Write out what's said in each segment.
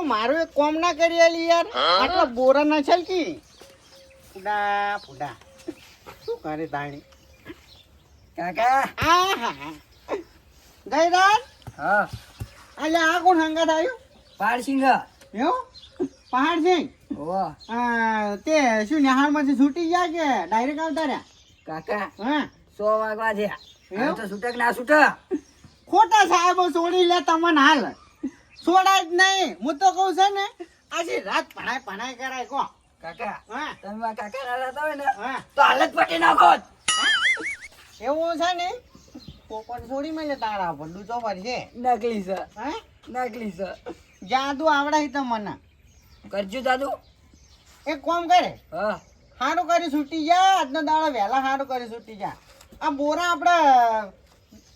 તું મારું એક કોમ ના કરી આલી યાર આટલા બોરા ના છલકી ફુડા ફુડા શું કરે તાણી કાકા આહા જયરાજ હા આજે આ કોણ હંગાત આવ્યું પારસિંગ એવું પહાડ સિંહ ઓવા તે શું નિહાળમાંથી છૂટી ગયા કે ડાયરેક્ટ આવતા રહ્યા કાકા હા 100 વાગવા છે એવું? તો છૂટક ના છૂટક ખોટા સાહેબો છોડી લે તમને હાલ છોડાય જ નહીં હું તો કહું છે ને આજે રાત ભણાય કરાય કો કાકા હા તમે મારા કાકા ના રહેતા હોય ને હા તો હાલત પટી નાખો એવું છે ને પોપટ છોડી મેલે તારા પર ડૂચો પર છે નકલી છે હા નકલી છે જાદુ આવડાય તો મને કરજો દાદુ એક કામ કરે હા સારું કરી છૂટી જા આજનો દાડો વહેલા સારું કરી છૂટી જા આ બોરા આપણે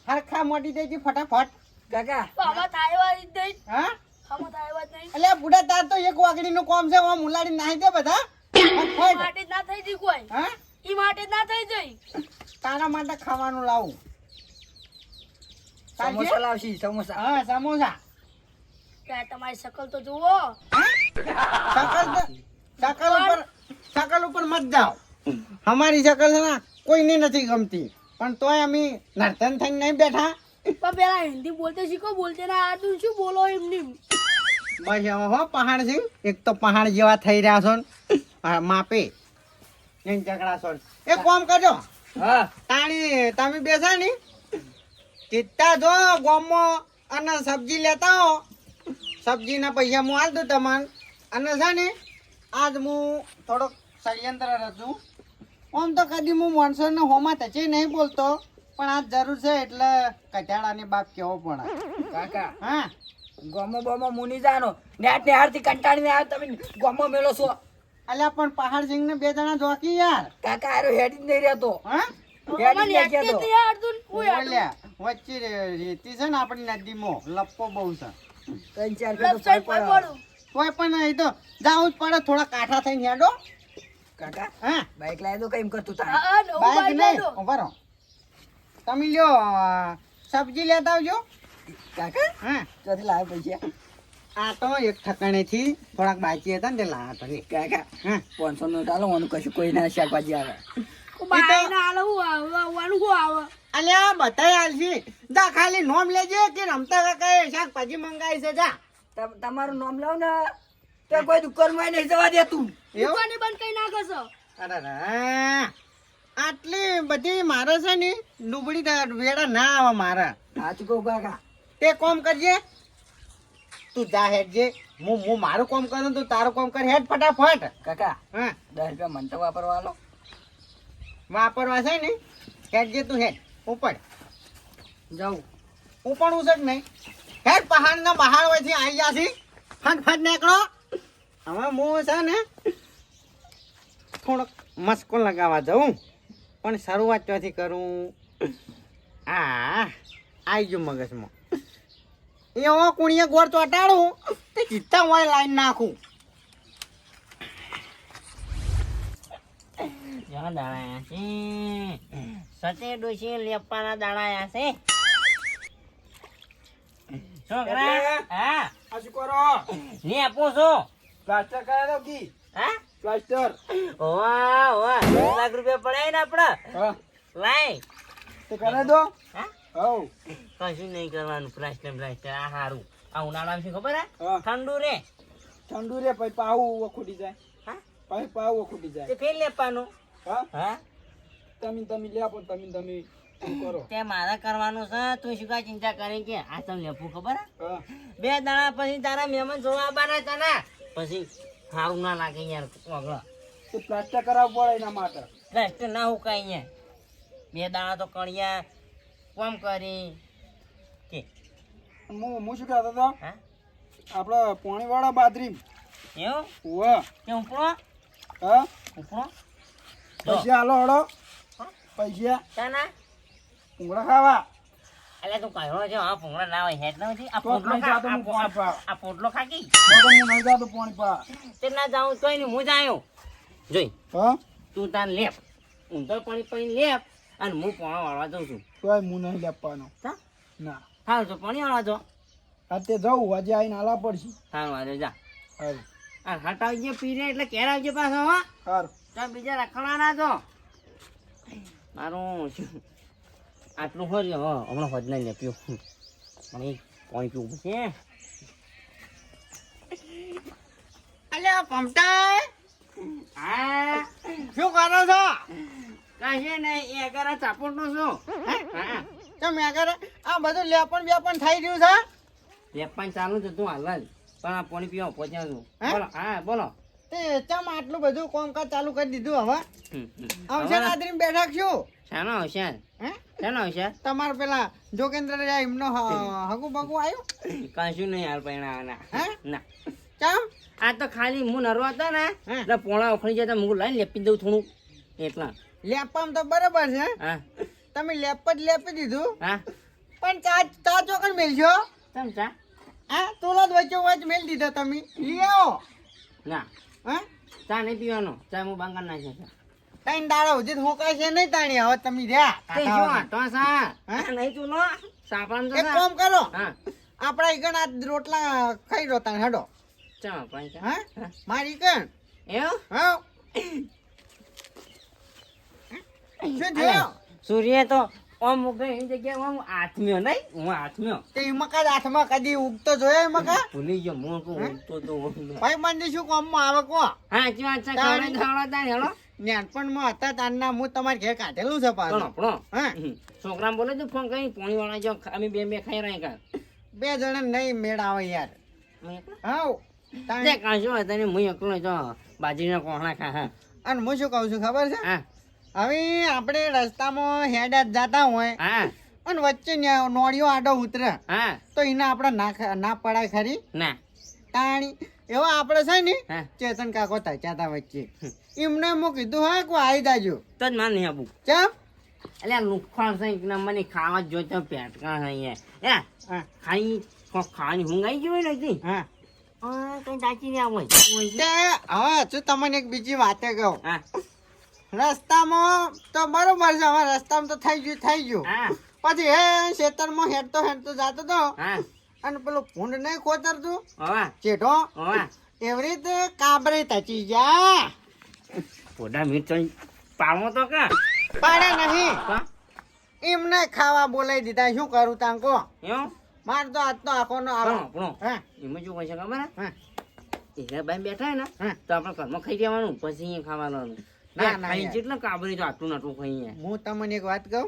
હરખા મોટી દેજી ફટાફટ કાકા આમાં થાય વાત નહીં હા આમાં થાય વાત નહીં એટલે બુડા તાર તો એક વાગડીનું કામ છે આમ ઉલાડી નાહી દે બધા ફટ. માટે જ ના થઈ જઈ કોઈ હા ઈ માટે જ ના થઈ જઈ તારા માટે ખાવાનું લાવું ચાલશે? સમોસા લાવશી સમોસા હા સમોસા ત્યાં તમારી શકલ તો જુઓ શકલ ઉપર મત જાઓ અમારી શકલ છે ને કોઈને નથી ગમતી પણ તોય અમે નર્તન થઈને નહીં બેઠા પણ પેલા હિન્દી બોલતે શીખો બોલતે ના આવડતું શું બોલો એમની બસ હવે હો પહાડ સિંહ એક તો પહાડ જેવા થઈ રહ્યા છો ને. હા, માપે નહીં ચકડા છો ને. એક કામ કરજો હા તાણી તમે બેસા ને ચિત્તા જો ગોમમાં અને સબ્જી લેતા હો સબ્જીના પૈસા હું આલ દઉં તમને અને છે ને આજ હું થોડોક ષડયંત્ર રચું આમ તો કદી હું માણસોને હોમાં તચે નહીં બોલતો પણ આજ જરૂર છે એટલે કચાડાની બાપ કેવો પડે કાકા હા ગોમો બોમો મુની જાનો નેટ ને હારથી કંટાળીને આવ તમે ગોમો મેલો છો અલ્યા પણ પહાડ સિંહ ને બે જણા જોકી યાર કાકા આરો હેડી જ નહીં રહેતો હા મને એકતે જ નહીં આવડતું કોઈ બોલ્યા વચ્ચે રેતી છે ને આપણી નદીમાં લપ્પો બહુ છે 3-4 વેબસાઈટ પર પડું તોય પણ એ તો જાવું જ પડે થોડા કાઠા થઈને હેડો કાકા હા બાઈક લાવી દો કઈમ કરતું તા હા નવું બાઈક બાઈક નહીં લેજો ઉભા રહો તમે લ્યો સબ્જી લેતા આવજો કાકા હા ચોથી લાવે પૈસા આ તો એક ઠકાણેથી થોડાક બાકી હતા ને તે લાયા તો કાકા હા 500 નો ચાલો ઓનું કશું કોઈ ના શાકભાજી આવે બાઈ ના આલે હું આવવાનું હું આવે અલ્યા બધાય આલસી જા ખાલી નોમ લેજે કે રમતા કાકાએ શાકભાજી મંગાવી છે જા તમારું નામ લાવ ને તો કોઈ દુકાનમાં નહીં જવા દેતું એવું દુકાને બંધ કરી નાખો છો અરે આટલી બધી મારે છે ને ડુબળી વેડા ના આવે મારા સાચું કહું કાકા તે કોમ કરજે તું જા હેડ જે હું મારું કોમ કરું તું તારું કોમ કર હેડ ફટાફટ કાકા હા 10 રૂપિયા મને તો વાપરવા લો વાપરવા છે ને હેડ જે તું હેડ ઉપર જાઉં ઉપડવું છે કે નહીં હેડ પહાડ ના બહાર હોય આવી જાશી ફટ ફટ નીકળો હવે હું છે ને થોડોક મસ્કો લગાવવા જાઉં પણ શરૂઆત ત્યાંથી કરું આવી ગયું મગજમાં એવો કુણીએ ગોળ ચોટાડું તે ચિત્તા વાળી લાઈન નાખું દાણા છે સચે ડોસી લેપાના દાણા છે છોકરા હા આશુ કરો લે પૂછો પ્લાસ્ટર કરાવી દો કી હા પ્લાસ્ટર વાહ વાહ 2 લાખ રૂપિયા પડ્યા ને આપડે હા લાય તો કરાવી દો હા હવ કશું નહીં કરવાનું પ્લાસ્ટર આ હારું આ ઉનાળામાં શું ખબર હે હા ઠંડુ રે ઠંડુ રે પછી પાવું ખૂટી જાય હા પછી પાવું ખૂટી તે જાય ફેર લેવાનું હા હા તમે લે આપો તમે શું કરો તે મારે કરવાનું છે તું શું કા ચિંતા કરે કે આ તને લેપું ખબર હે હા 2 દાડા પછી તારા મહેમાન જોવા આવવાના તને પછી સારું ના લાગે યાર ઓગળો તો પ્લાસ્ટર કરાવવું પડે એના માટે પ્લાસ્ટર ના હુકાય અહીંયા 2 દાડા તો કણિયા કોમ કરી કે હું શું કહેતો હતો હા આપણે પોણીવાળા બાજરી એવું વાહ કે ઉપડો હા ઉપડો પૈસા હાલો હળો હા? પૈસા તાના ભૂંગળા ખાવા અલે તું કહ્યો છે હા ભૂંગળા ના હોય હેડ ના હોય આ તો પોટલો નહીં જાતો હું પાણી પા આ પોટલો ખાકી હું નહીં જાતો પાણી પા તે ના જાઉં તોય નહીં હું જ આવ્યો જોઈ હા તું તાન લેપ ઊંધો પાણી પડીને લેપ અને હું પાણી વાળવા જાઉં છું તોય હું નહીં લેપવાનો હા ના હાલ તો પાણી વાળવા જો અત્યારે જવું આજે આવીને આલા પડશે. સારું વાંધો જા. હારું આ હટાવજે પીરે એટલે ઘેર આવજે પાછો હો. હારું. તો બીજા રખડા ના જો. મારું શું આટલું હોય હો હમણાં હોજ નહીં લે પીવું પણ એ પાણી પીવું છે. અલ્યા પમટા હા શું કરો છો? કશે નહીં એ કરે ચાપોટનું શું. હા તમે આગળ આ બધું લેપણ બેપણ થઈ ગયું છે. લેપન ચાલુ છે તું હાલ જ. પણ આ પાણી પીવા પહોંચ્યા છું. હે? બોલો હા બોલો. તે ચમ આટલું બધું કામકાજ ચાલુ કરી દીધું હવે અવસર હવે આદરી બેઠા છું. શાનો હોશિયાર હે શાનો હોશિયાર તમારે પેલા જોગેન્દ્ર એમનો હગુ બગુ આવ્યું કશું નહીં હાલ પૈણાવાના. હે ના ચમ આ તો ખાલી હું નરવો હતો ને હે. એટલે પોણા ઉખડી જતા હું લઈને લેપી દઉં થોડું એટલા. લેપમ તો બરાબર છે હા તમે લેપ જ લેપી દીધું હા પણ ચા ચા ચોકડ મેલજો ચમચા હા તોલા જ વચ્ચે વચ મેલ દીધો તમે લઈ આવો ના હા ચા નહીં પીવાનો ચા હું બાંગર નાખે છે. ત્રણ દાડા સુધી હોકાય છે નહીં તાણી હવે તમે રહ્યા તે શું હતો સા હે? નહીં તું લો સાપણ તો એક સા. કામ કરો હા આપણા ઈકણ આ રોટલા ખાઈ લો તાણ હડો ચા પાણી ચા. હા હા. મારી ઈકણ એવું હા શું થયું સૂર્ય તો ઓમ ઉગે એની જગ્યાએ ઓમ આથમ્યો નહીં હું આથમ્યો તે મકા જ હાથમાં કદી ઉગતો જોયો મકા ભૂલી ગયો હું કહું ઉગતો તો ભાઈ મંદી શું કામમાં આવે કો હા ચી વાત છે ખવડાવી ખવડાવી તાણ હેલો નાનપણમાં હતા તારના હું તમારે ઘેર કાઢેલું છે પાછું ભણો ભણો હા છોકરાને બોલે તું ફોન કરી પાણી વાળા જો અમે બે ખાઈ રહ્યા કા બે જણા નહીં મેળ આવે યાર હા તે કાંસો હતા ને હું એકલો જો બાજરીના કોહણા ખા હા અને હું શું કહું છું ખબર છે હા હવે આપણે રસ્તામાં હેડા જ જાતા હોય હા અને વચ્ચે નોળિયો આડો ઉતરે હા તો એને આપણે ના પડાય ખરી ના તાણી એવા આપણે છે ને હા ચેતન કાકો થયા તા વચ્ચે એમને હું કીધું હા કોઈ આવી દાજો તો જ માન નહીં આપું ચમ એટલે લુખવાણ છે એક મને ખાવા જ જોતો પેટકા છે અહીંયા હા ખાઈ ખાવાની ઊંઘ આવી ગઈ નથી હા કઈ દાચી રહ્યા હોય તે હવે શું તમને એક બીજી વાતે કહું હા રસ્તામાં તો બરોબર છે હવે રસ્તામાં તો થઈ ગયું હા પછી હે ખેતરમાં હેડતો જાતો તો હા અને પેલો ભૂંડ નહીં ખોતરતું હોવા ચેઠો હોવા એવી રીતે કાબરે તચી જા પોડા મિર્ચી પાડવો તો કા પાડે નહીં કા એમને ખાવા બોલાવી દીધા શું કરું તાંકો એવું માર તો આજ તો આખો નો આવે ભણો ભણો હા એમાં શું કહે છે ખબર હે હા એ બાઈ બેઠા હે ને હા. તો આપણે ઘરમાં ખાઈ જવાનું પછી અહીંયા ખાવાનું ના, ના, ખાઈ યાર. જેટલું કાબરી તો આટલું નાટલું ખાઈએ હું તમને એક વાત કહું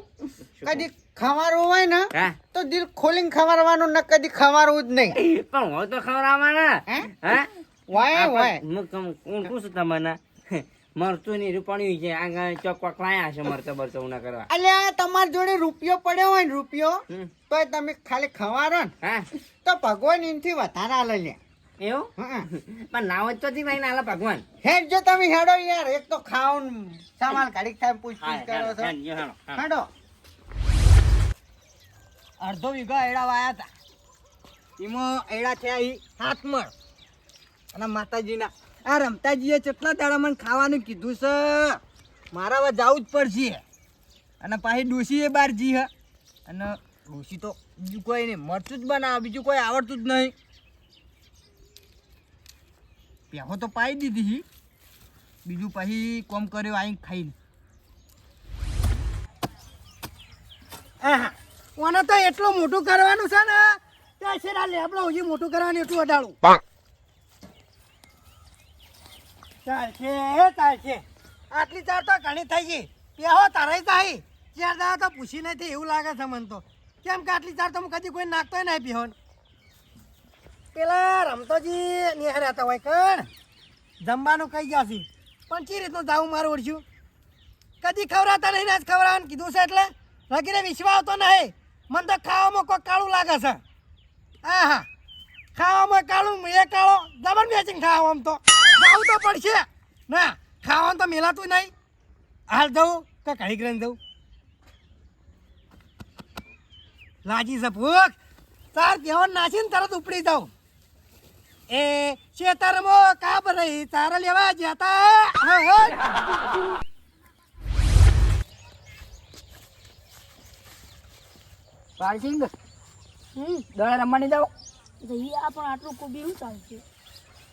કદી ખવારું હોય ને હા તો દિલ ખોલીને ખવારવાનું ને કદી ખવારવું જ નહીં પણ હોય તો ખવડાવવાના હે હા વાય વાય કોણ પૂછું તમને મરતું નહીં રૂપાણી છે આગળ ચોક લાયા છે મરતા બરતા ઉના કરવા અલ્યા તમારી જોડે રૂપિયો પડ્યો હોય ને રૂપિયો હમ. તોય તમે ખાલી ખવારો ને હા તો ભગવાન એનથી વધારે આલે લે એવું હા. પણ ના હોય તો નહીં આલા ભગવાન હેડ જો તમે હેડો યાર એક તો ખાવ સામાન ઘડીક થાય પૂછ હા, કરો છો હેડજો, હેડો, હા. હેડો અડધો વીઘા એડા વાયા હતા એમાં એડા થયા ઈ 7 મણ અને માતાજીના આ રમતાજીએ કેટલા દાડા મને ખાવાનું કીધું છે મારા હવે જવું જ પડશે અને પાછી ડોશીએ બહાર જી હે અને ડોશી તો બીજું કોઈ નહીં મરચું જ બનાવે બીજું કોઈ આવડતું જ નહીં પહેલો તો પાઈ દીધી બીજું પછી કોમ કર્યો અહીં ખાઈને ઓને તો એટલું મોટું કરવાનું છે ને ત્યાં છે આ લેબડો હજી મોટું કરવાનું એટલું અડાડું ચાલશે ચાલશે આટલી ચાર તો ઘણી થઈ ગઈ પેહો તારાય થાય ચાર દાડા તો પૂછી નથી એવું લાગે છે મને તો કેમ કે આટલી ચાર તો હું કદી કોઈ નાખતો નહીં પેહો પેલા રમતોજી નિહાળ્યા હતા હોય કણ જમવાનું કહી ગયા છે પણ ચી રીતનું જાવું મારું ઓળખ્યું કદી ખવડાતા નહીં આજ ખવડાવવાનું કીધું છે એટલે લગીને વિશ્વાસ આવતો નહીં મને તો ખાવામાં કોઈ કાળું લાગે છે હા હા ખાવામાં કાળું એ કાળો જબર મેચિંગ ખાવામાં તો જાવું તો પડશે ના ખાવાનું તો મેલાતું નહીં હાલ જવું કે કઈ ગ્રેન જવું લાજી છે ભૂખ તાર કેવન નાસીને તરત ઉપડી જાઉં એ શેતરમો કાબ રહી તારા લેવા જતા પાલસિંગ દડા રમવાની જાઓ જઈએ આ પણ આટલું કોબી શું ચાલશે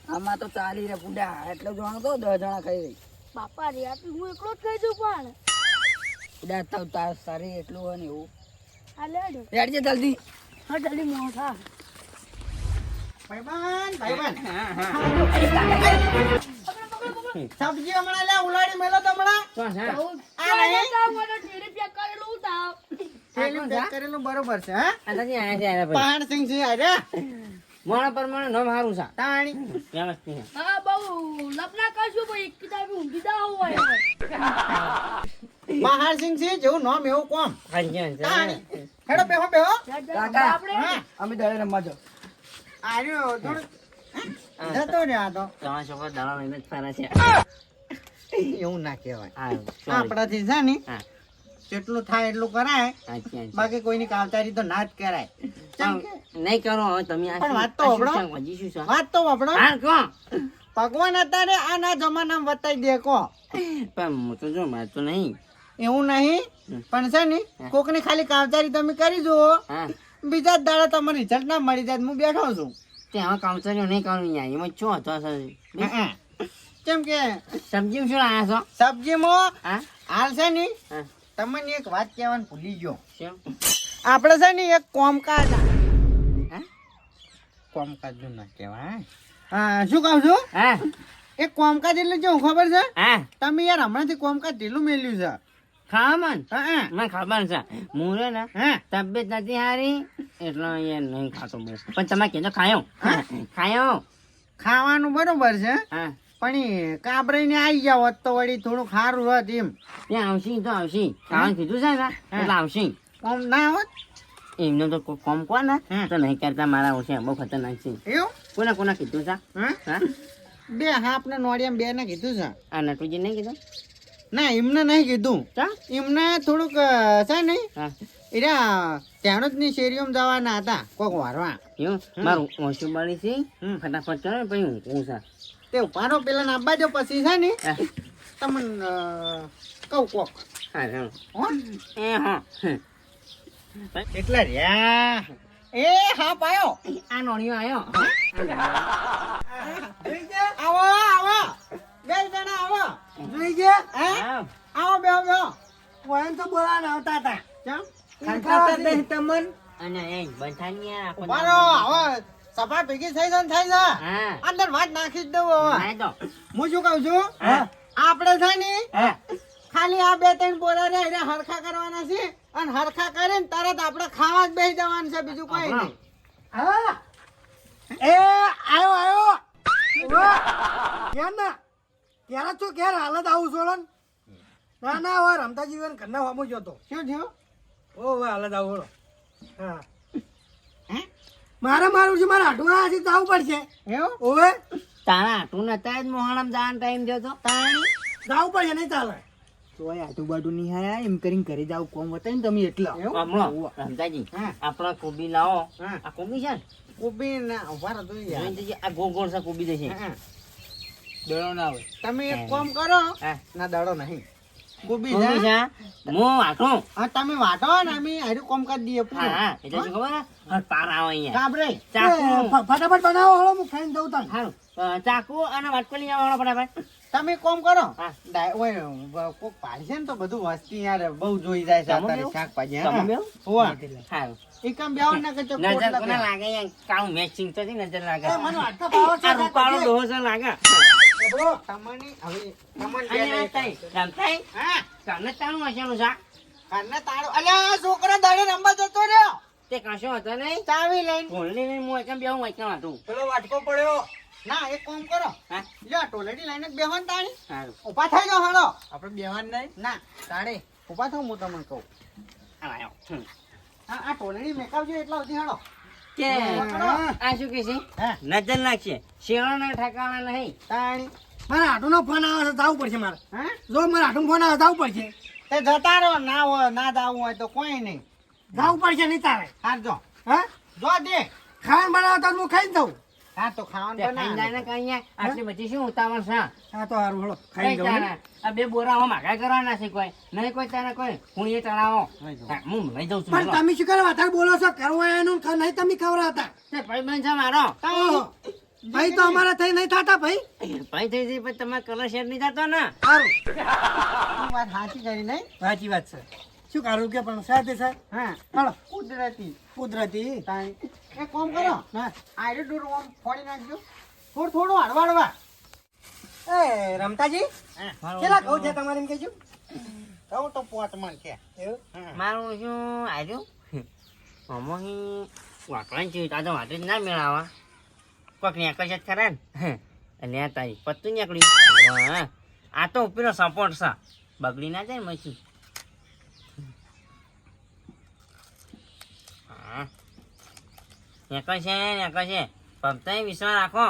આમાં તો ચાલી રે બુડા એટલે જાણો તો 10 જણા ખાઈ રહી બાપા રે આટલું હું એકલો જ ખાઈ દઉં પણ બુડા તો તાર સારી એટલું હોય ને એવું આ લેડો રેડજે જલ્દી હા જલ્દી મોઠા ભાઈબંધ સબ્જી હમણાં લે ઉલાડી મેલો તો હમણાં કોણ છે? આ નહીં ઠેરી પેક કરેલું ઉતાવ થેલી પેક કરેલું બરોબર છે હા આ તો ક્યાં આયા છે આયા ભાઈ? પહાડ સિંહ છે અરે મોણા પરમાણે નામ હારું છે. તાણી વ્યવસ્થિત છે. હા બહુ લપના કરશું ભાઈ એક કિતાબ ઊંઘી દાવ હોય પહાડ સિંહ છે જેવું નામ એવું કોમ હારી ગયા છે. તાણી હેડો બેહો બેહો કાકા હા અમે દળે રમવા જાવ આર્યો થોડું જતો રે આ તો તમારા છોકરા દાડા લઈને જ ફરે છે. એવું ના કહેવાય હા, sorry. આપણાથી છે ને હા, જેટલું થાય એટલું કરાય હાચી, હાચી. બાકી કોઈની કાવતારી તો ના જ કરાય ચમ કે નહીં કરો હવે તમે આ પણ શું- વાત તો આ શું સાંભળો. છે? હજી શું છે? વાત તો વાપડો હા, કહો. ભગવાન અત્યારે આના જમાનામાં બતાવી દે કો પણ હું તો જો મારતો નહીં. એવું નહીં પણ છે ને કોકની ખાલી કાવતારી તમે કરી જુઓ હા, બીજા જ દાડા તમને રિઝલ્ટ ના મળી જાય તો હું બેઠો છું તે હવે કાઉન્સલિંગ નહીં કરવું યાર. એમાં શું હતો સર? હં. કેમ કે સબ્જીમાં શું લાયા છો? સબ્જીમાં હા, હાલ છે ને હા. તમને એક વાત કહેવાનું ભૂલી ગયો શું? આપણે છે ને એક કોમકાજ હા? કોમકાજ નું ના કહેવાય હા શું કહું છું હા, એક કોમકાજ એટલે શું ખબર છે હા. તમે યાર હમણાંથી કોમકાજ ઢીલું મેલ્યું છે ખાવા મન? હા મને ખબર છે. હું રે ને હા તબિયત નથી સારી એટલે યાર નહીં ખાતો બહુ. પણ તમે કીધું ખાયો ખાયો. ખાવાનું બરોબર છે હા, પણ એ કાબરાઈને આવી જાવ હોત તો વળી થોડું ખારું હોત એમ ત્યાં આવશી તો આવશી. ખાવાનું કીધું છે ને એટલે આવશી. કોમ ના હોત એમને તો કોમ કોને હા. તો નહીં કરતા મારા ઓછે બહુ ખતરનાક છે. એવું કોને કીધું છે? હા હા, બે હાપ ને નોડિયામ બે ને કીધું છે આ નટુજી નહીં કીધું? ના એમને નહીં કીધું ચા? એમને થોડુંક છે ને હા, એરા ત્યાં જ ની શેરીઓમાં જવાના હતા કોક વારવા એવું મારું ઓછું બળી છે. હમ. ફટાફટ કરો ને પછી હું છે. તે ઉપાડો પેલા ના આપવા જો પછી છે ને હા, તમને કહું કોક હા, હા. હો એ હા. એટલા રહ્યા એ હા પાયો આ નોળિયો આવ્યો. આવો આવો બે જણા આવો જોઈ ગયા હે હા. આવો બેહો બેહો કોણ તો બોલાવા આવતા હતા ચમ ખડકાતા જ નહીં તમને અને એ બંધાની આ આખો ઉપાડો હવે સભા ભેગી થઈ જાય ને થઈ જાય હા. અંદર વાત નાખી જ દઉં હવે નાય તો. હું શું કહું છું હા. આપણે છે ને હા. ખાલી આ બે ત્રણ બોરા રે એને હરખા કરવાના છે અને હરખા કરીને તરત આપણે ખાવા જ બેસી જવાનું છે બીજું કોઈ નહીં હા એ આયો આયો ક્યાં ના ત્યારે તો ઘેર હાલત આવું છોડન ના ના હવે રમતા જીવન ઘરના વામો જતો શું થયું ઓ હવે હાલત આવું છોડો હા હે મારું છે મારા હાટુના હજી જવું પડશે એવું ઓવે તારા આટું નતા જ મોહણમ જવાનો ટાઈમ થયો તો. તાણી જવું પડશે નહીં ચાલે તોય આજુબાજુ નહીં હાયા એમ કરીને ઘરે જાવ કોમ બતાવી ને તમે એટલા હમણાં રમતાજી હા. આપણા કોબી લાવો. હા. આ કોબી છે ને ઊભી ના ઉભા રહો તો યાર. જોઈને જોજે, આ ગોળ ગોળ છે કોબી જશે. હા. દળો ના હોય. તમે એક કામ કરો હા. ના દાડો નહીં કોબી કોબી છે છે હું આટું. હા તમે વાટો ને અમે હારું કોમ કરી દઈએ હા હા એટલે શું ખબર હે? હા, પાર આવે અહીંયા કાબરે ચાકુ. ફટાફટ બનાવો હળો હું ખાઈને દઉં તને હારું. ચાકુ અને વાટકો લઈ આવવાનો ફટાફટ. તમે કોમ કરો હા. કોક પાડશે ને તો બધું વસ્તી યાર બહુ જોઈ જાય છે તમે અત્યારે બેહો? શાકભાજી તમે હા. બેહો? હોવા. હારું. એકમ બેહો ના કે ચોક નજર પોટલા કોને બેહો. લાગે યાર? કાળું મેચિંગ તો છે, નજર લાગે. એ મને વાટકા પાવો છે આ રૂપાળો ડોહો છે લાગે. બરો, તમને હવે તમને બે અને આ નહીં. તઈ, રમતાઈ? હા તમને તાણું હશેલું છે? કાનના તાળો અલ્યા છોકરા દાડે રમવા જતો રહ્યો તે કશો હતો નહીં? ચાવી લઈને ભૂલની લઈને હું એકમ બેહું, એકમ હતું. પેલો વાટકો પડ્યો ના એક કામ કરો હા? લ્યો ટોલેટી લઈને જ બેહો ને તાણી હારું. ઉભા થઈ જાઓ હાલો આપણે બેવાન નહીં ના તાણે ઉભા થાવ હું તમને કહું આ લાયો. હમ. આ ટોલેટી મેકાવજો એટલા સુધી હાલો કે આ શું કે છે? હા નજર નાખશે. શેરોના ઠેકાણા નહીં. તાણી મારા હાટુનો ફોન આવે છે જવું પડશે મારે હા જો મારા હાટુનો ફોન આવે જવું પડશે તે જતા રહો ના હોય ના જાવું હોય તો કોઈ નહીં જવું પડશે નહીં તારે હાર જો હા જો દે ખાવાનું બનાવતા હું ખાઈ દઉં હા તો ખાવાનું તે ખાઈને જાય બનાવ. ને કઈ યાર, આટલી બધી શું ઉતાવળ છે હા તો હારું હળો કઈ ખાઈ જાઉં ને. તારા? આ બે બોરાઓ માગા કરવાના છે કોઈ નહીં કોઈ તારા કોઈ હું એ ચડાવો લઈ જાઓ. હા, હું લઈ જાઉં છું પણ બોલો. તમે શું કરે વધારે બોલો છો કરવા એનું નહીં તમે ખવડાવતા તે ભાઈ બહેન છે મારો ઓહો. ભાઈ તો અમારા થઈ નહીં થતા ભાઈ ભાઈ થઈ જઈ પછી તમારે કલર શેર નહીં થતો ને સારું તું વાત સાચી કરી નહીં સાચી વાત છે શું કાઢું કે પણ સાથે સર હા હાલો કુદરતી કુદરતી તાણી. એક કામ કરો હા આયરો ડોર આમ ફોડી નાખજો થોડું થોડું હળવા એ રમતાજી મારું કેટલા કહું છે તમારે એમ કહેજો કહું તો પોટ મણ છે એવું મારું શું આવ્યું આમાં વાટવાનું છે તાજો વાટે જ ના મેળાવા કોઈક નેકળ છે જ ખરા ને અને આ તારી પત્તું નીકળ્યું હા આ તો પેલો સપોર્ટ છે બગડી ના જાય ને મશીન હા નેકળ છે પગતા વિશ્વાસ રાખો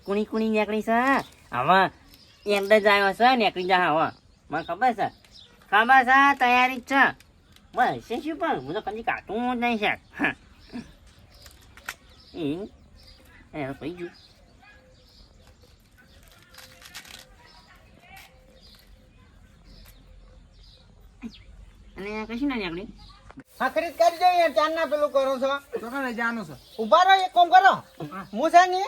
કુણી કુણી નીકળી છે હવે એન્ડ જ આવ્યો છે નીકળી જા હવે મને ખબર છે તૈયારી જ છે બસ છે શું પણ હું તો કદી કાઢું જ નહીં છે એ પડી ગયું અને કશું ના નીકળી ખરીદ કરજો યાર ચાંદના પેલું કરો છો ચોકા લઈ જવાનું છે ઉભા રહો એક કામ કરો હું છે ને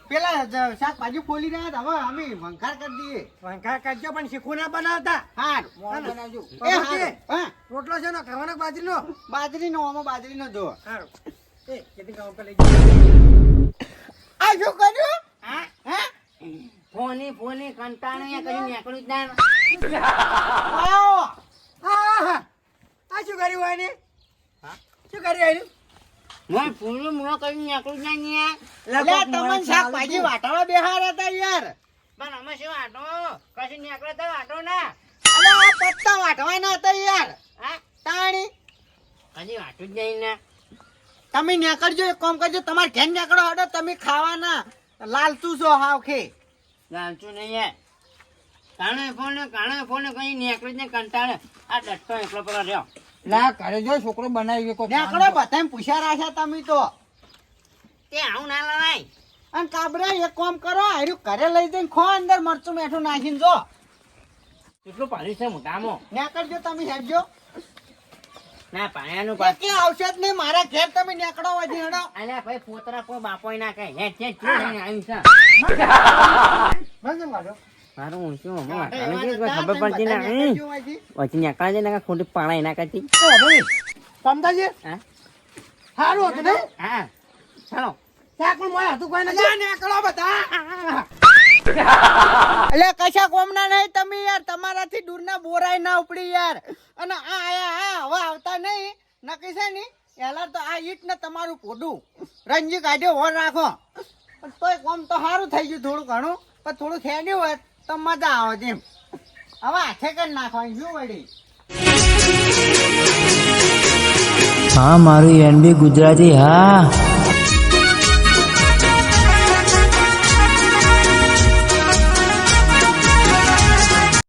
પેલા શાકભાજી ખોલી રહ્યા હતા, હવે અમે વંખાર કરી દઈએ. વંખા કરજો પણ શીખું ના બનાવતા હારું. મોણ બનાવજો. એ હારું. હા રોટલો છે ને ખાવાનો બાજરીનો બાજરીનો આમાં બાજરીનો જો સારું એ કેટલી કામ પર લઈ જવાનું? આ શું કર્યું હા હા ફોને કંટાળો યા કર્યું નીકળ્યું જ ના આવો હા આ શું કર્યું હોય ને હા? શું કર્યું એનું મોય ફૂલનો મૂળો કર્યું નીકળ્યું જ ના લે તમને શાકભાજી વાટાવા બેહાર હતા યાર. પણ અમે શું આટો કશું નીકળે તો આટો ના અલે આ પત્તા વાટવાના હતા યાર. હા તાણી હજી વાટું જ નહીં ને તમે નીકળજો એક કામ કરજો તમારે ઘેર નીકળો હડો તમે ખાવાના લાલચુ છો હાવ ખે. જાણતું નહીં યાર કાણે ફોને કઈ નીકળી જ ને કંટાળે આ ડટ્ટો એકલો પેલો રહ્યો ના ઘરે જો છોકરો બનાવી ગયો નીકળો બધાને પૂછ્યા રાખ્યા તમે તો. તે આવું ના લવાય અને કાબરા એક કામ કરો હાર્યું ઘરે લઈ જઈને ખો અંદર મરચું મેઠું નાખીને જો કેટલું પાણી છે મોટામાં નીકળજો તમે હેડજો. ના પાયાનું કે આવશે જ નહીં મારા ઘેર તમે નીકળો વધી હેડો. અલ્યા ભાઈ પોતરા કોઈ બાપોય ના કહે હે છે આવ્યું છે બંધ કાઢો મારું હું શું ખબર પડતી ના પછી નીકળે છે ને ખોટી પાણા એના કરતી ઓ ભાઈ સમજાજી હા સારું હતું ને હા ચાલો ત્યાં પણ મોય હતું કોઈ નથી નીકળો બધા. એટલે કશા કોમના નહીં તમે યાર તમારાથી દૂરના બોરાય ના ઉપડી યાર. અને આ આયા હવે આવતા નહીં નક્કી છે ને એલા તો આ ઈટ ને તમારું પોડું રંજી કાઢ્યો હોર રાખો. પણ તોય કોમ તો સારું થઈ ગયું થોડું ઘણું પણ થોડું ખેડ્યું હોય તો મજા આવે જેમ. હવે હાથે કરી નાખવાનું શું વળી. હા મારું એનબી ગુજરાતી હા